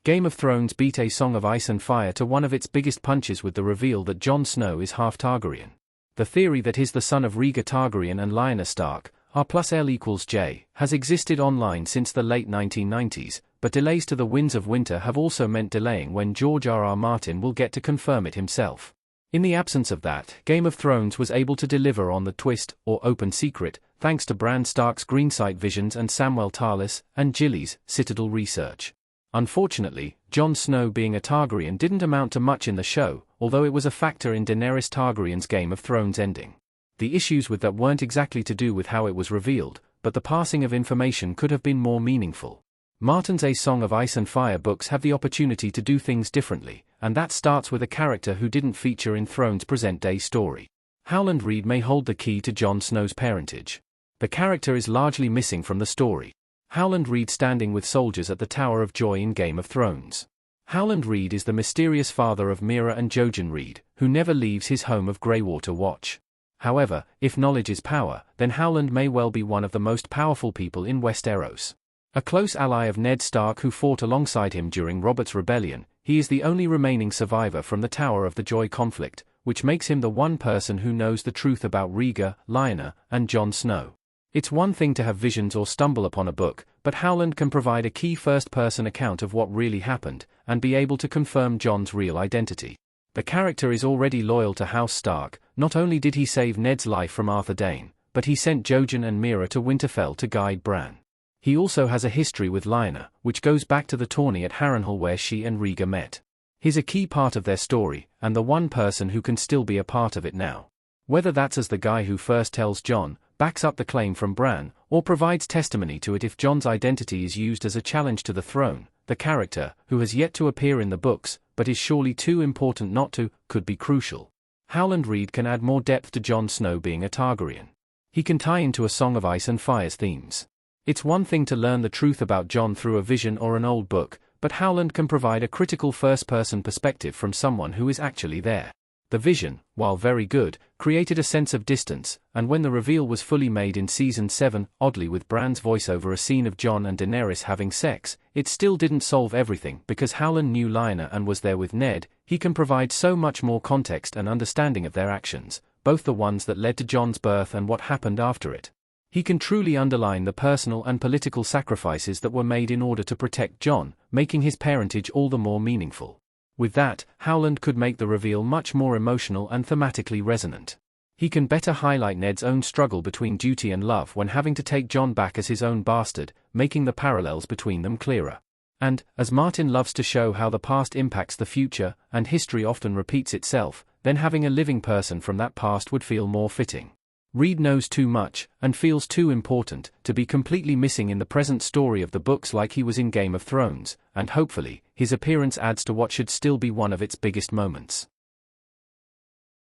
Game of Thrones beat A Song of Ice and Fire to one of its biggest punches with the reveal that Jon Snow is half Targaryen. The theory that he's the son of Rhaegar Targaryen and Lyanna Stark, R+L=J, has existed online since the late 1990s, but delays to the Winds of Winter have also meant delaying when George R.R. Martin will get to confirm it himself. In the absence of that, Game of Thrones was able to deliver on the twist, or open secret, thanks to Bran Stark's greensight visions and Samwell Tarlis and Gilly's Citadel research. Unfortunately, Jon Snow being a Targaryen didn't amount to much in the show, although it was a factor in Daenerys Targaryen's Game of Thrones ending. The issues with that weren't exactly to do with how it was revealed, but the passing of information could have been more meaningful. Martin's A Song of Ice and Fire books have the opportunity to do things differently, and that starts with a character who didn't feature in Thrones' present-day story. Howland Reed may hold the key to Jon Snow's parentage. The character is largely missing from the story. Howland Reed standing with soldiers at the Tower of Joy in Game of Thrones. Howland Reed is the mysterious father of Meera and Jojen Reed, who never leaves his home of Greywater Watch. However, if knowledge is power, then Howland may well be one of the most powerful people in Westeros. A close ally of Ned Stark who fought alongside him during Robert's Rebellion, he is the only remaining survivor from the Tower of the Joy conflict, which makes him the one person who knows the truth about Rhaegar, Lyanna, and Jon Snow. It's one thing to have visions or stumble upon a book, but Howland can provide a key first-person account of what really happened, and be able to confirm Jon's real identity. The character is already loyal to House Stark. Not only did he save Ned's life from Arthur Dayne, but he sent Jojen and Meera to Winterfell to guide Bran. He also has a history with Lyanna, which goes back to the tourney at Harrenhal where she and Rhaegar met. He's a key part of their story, and the one person who can still be a part of it now. Whether that's as the guy who first tells Jon, backs up the claim from Bran, or provides testimony to it if Jon's identity is used as a challenge to the throne, the character, who has yet to appear in the books, but is surely too important not to, could be crucial. Howland Reed can add more depth to Jon Snow being a Targaryen. He can tie into A Song of Ice and Fire's themes. It's one thing to learn the truth about Jon through a vision or an old book, but Howland can provide a critical first-person perspective from someone who is actually there. The vision, while very good, created a sense of distance, and when the reveal was fully made in Season 7, oddly with Bran's voice over a scene of Jon and Daenerys having sex, it still didn't solve everything because Howland knew Lyanna and was there with Ned. He can provide so much more context and understanding of their actions, both the ones that led to Jon's birth and what happened after it. He can truly underline the personal and political sacrifices that were made in order to protect Jon, making his parentage all the more meaningful. With that, Howland could make the reveal much more emotional and thematically resonant. He can better highlight Ned's own struggle between duty and love when having to take Jon back as his own bastard, making the parallels between them clearer. And, as Martin loves to show how the past impacts the future, and history often repeats itself, then having a living person from that past would feel more fitting. Reed knows too much, and feels too important, to be completely missing in the present story of the books like he was in Game of Thrones, and hopefully, his appearance adds to what should still be one of its biggest moments.